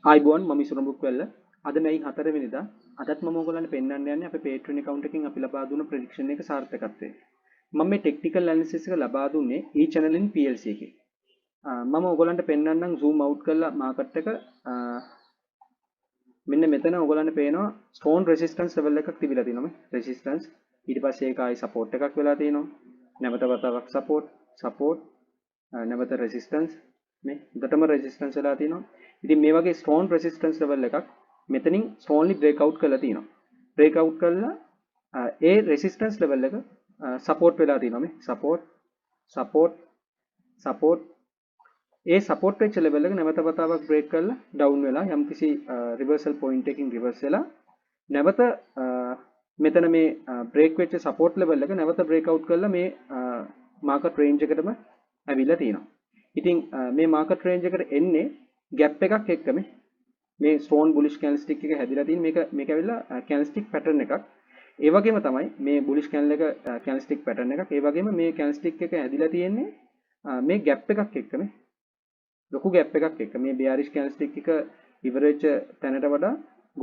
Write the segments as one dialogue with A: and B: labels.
A: ආයිබෝන් මම ඉසුරඹුක් වෙල්ල අද මේ 4 වෙනිදා අදත් මම ඔයගොල්ලන්ට පෙන්වන්න යන්නේ අපේ Patreon account එකකින් අපි ලබා දුන්න prediction එක සාර්ථකත්වය. මම මේ technical analysis එක ලබා දුන්නේ e channel in PLC එකේ. මම ඔයගොල්ලන්ට පෙන්වන්නම් zoom out කරලා market එක මෙන්න මෙතන ඔයගොල්ලන්ට පේනවා strong resistance level එකක් තිබිලා තියෙනවා මේ resistance ඊට පස්සේ ඒක ආයි support එකක් වෙලා තියෙනවා. නැවත වතාවක් support නැවත resistance මේ උඩටම resistance වෙලා තියෙනවා. ඉතින් මේ වගේ strong resistance level එකක් මෙතනින් strongly break out කරලා තියෙනවා. break out කරලා ඒ resistance level එක support වෙලා තියෙනවා මේ support ඒ support වෙච්ච level එක නැවත වතාවක් break කරලා down වෙලා යම්කිසි reversal point එකකින් reverse වෙලා නැවත මෙතන මේ break වෙච්ච support level එක නැවත break out කරලා මේ market range එකටම ඇවිල්ලා තියෙනවා. ඉතින් මේ market range එකට එන්නේ gap එකක් එක්ක මේ strong bullish candlestick එක හැදිලා තියෙන මේක ඇවිල්ලා candlestick pattern එකක්. ඒ වගේම තමයි මේ bullish candle එක candlestick pattern එකක්. ඒ වගේම මේ candlestick එක හැදිලා තියෙන්නේ මේ gap එකක් එක්ක ලොකු gap එකක් එක්ක මේ bearish candlestick එක ඉවර වෙච්ච තැනට වඩා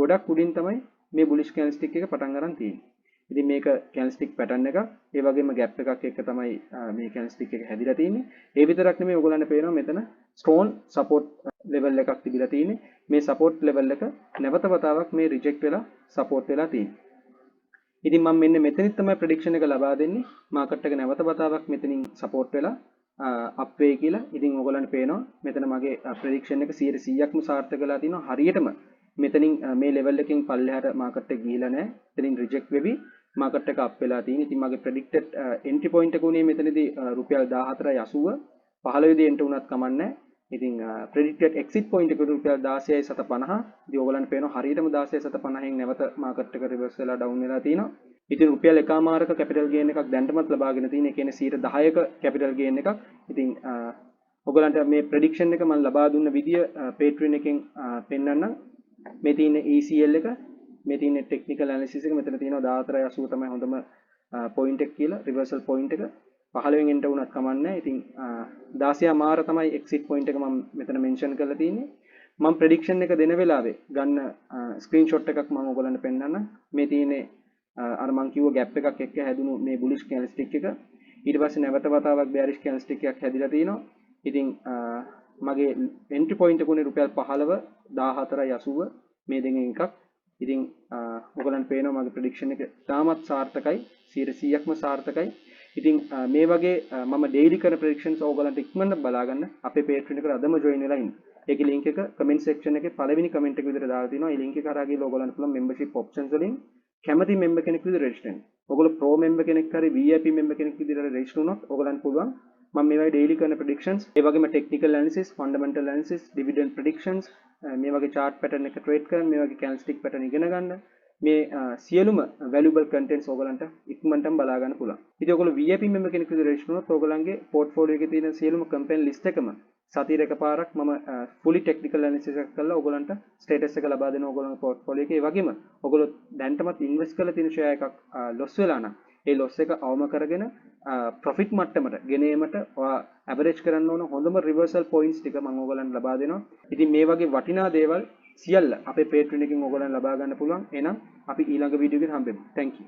A: ගොඩක් උඩින් තමයි මේ bullish candlestick එක පටන් ගන්න තියෙන්නේ. ඉතින් මේක candlestick pattern එකක්. ඒ වගේම gap එකක් එක්ක තමයි මේ candlestick එක හැදිලා තියෙන්නේ. ඒ විතරක් නෙමෙයි ඔයගොල්ලන්ට පේනවා මෙතන strong support level එකක් තිබිලා තියෙන්නේ. මේ support level එක නැවත වතාවක් මේ reject වෙලා support වෙලා තියෙන්නේ. ඉතින් මම මෙන්න මෙතනින් තමයි prediction එක ලබා දෙන්නේ. market එක නැවත වතාවක් මෙතනින් support වෙලා up වෙයි කියලා. ඉතින් ඔයගොල්ලන්ට පේනවා මෙතන මගේ prediction එක 100%ක්ම සාර්ථක වෙලා තිනවා. හරියටම මෙතනින් මේ level එකකින් පල්ලෙහාට market එක ගිහිලා නැහැ. එතනින් reject වෙවි market එක up වෙලා තියෙනවා. ඉතින් මගේ predicted entry point එක උනේ මෙතනදී රුපියල් 14.80 15 දී enter වුණත් කමක් නැහැ. ඉතින් predicted exit point එක රුපියල් 16.50. ඉතින් ඔයගොල්ලන්ට පේනවා හරියටම 16.50න් නැවත market එක reverse වෙලා down වෙලා තිනවා. ඉතින් රුපියල් 1.5ක capital gain එකක් දැන්ටමත් ලබාගෙන තියෙන. ඒ කියන්නේ 10%ක capital gain එකක්. ඉතින් ඔයගොල්ලන්ට මේ prediction එක මම ලබා දුන්න විදිය Patreon එකෙන් පෙන්නන්නම්. මේ තියෙන ECL එක මේ තියෙන technical analysis එක මෙතන තියෙනවා 14.80 තමයි හොඳම point එක කියලා reversal point එක 15 enter වුණත් කමක් නැහැ. ඉතින් 16.5 තමයි exit point එක මම මෙතන mention කරලා තියෙන්නේ. මම prediction එක දෙන වෙලාවේ ගන්න screenshot එකක් මම ඔයගොල්ලන්ට පෙන්නන්නම්. මේ තියෙන්නේ අර මම කිව්ව gap එකක් එක්ක හැදුණු මේ bullish candlestick එක. ඊට පස්සේ නැවත වතාවක් bearish candlestick එකක් හැදිලා තිනවා. ඉතින් මගේ entry point එක උනේ රුපියල් 15 14.80 මේ දෙකෙන් එකක්. ඉතින් ඔයගොල්ලන්ට පේනවා මගේ prediction එක තාමත් සාර්ථකයි 100%ක්ම සාර්ථකයි. ඉතින් මේ වගේ මම daily කරන predictions ඔයගොල්ලන්ට ඉක්මනට බලා ගන්න අපේ Patreon එකට අදම join වෙලා ඉන්න. ඒකේ link එක comment section එකේ පළවෙනි comment එක විදිහට දාලා තිනවා. ඒ link එක කරා ගිහලා ඔයගොල්ලන්ට පුළුවන් membership options වලින් කැමති member කෙනෙක් විදිහට register වෙන්න. ඔයගොල්ලෝ pro member කෙනෙක් හරි VIP member කෙනෙක් විදිහට register වුණොත් ඔයගොල්ලන්ට පුළුවන් මම මේ වගේ daily කරන predictions ඒ වගේම technical analysis fundamental analysis dividend predictions මේ වගේ chart pattern එක trade කරන්න මේ වගේ candlestick pattern ඉගෙන ගන්න මේ සියලුම valuable contents ඔයගලන්ට ඉක්මනටම බලා ගන්න පුළුවන්. ඉතින් ඔයගොල්ලෝ VIP member කෙනෙක් විදිහට register වුණොත් ඔයගලන්ගේ portfolio එකේ තියෙන සියලුම company list එකම සතියේ එකපාරක් මම fully technical analysis එකක් කරලා ඔයගලන්ට status එක ලබා දෙනවා ඔයගොල්ලන්ගේ portfolio එකේ. ඒ වගේම ඔයගොල්ලෝ දැන්ටමත් invest කරලා තියෙන share එකක් loss වෙලා නම් ඒ loss එක අවම කරගෙන profit මට්ටමට ගෙන ඒමට average කරන්න ඕන හොඳම reversal points ටික මම ඔයගලන්ට ලබා දෙනවා. ඉතින් මේ වගේ වටිනා දේවල් සියල්ල අපේ Patreon එකකින් ඔයගලන්ට ලබා ගන්න පුළුවන්. එහෙනම් අපි ඊළඟ වීඩියෝ එකේ හම්බෙමු. Thank you.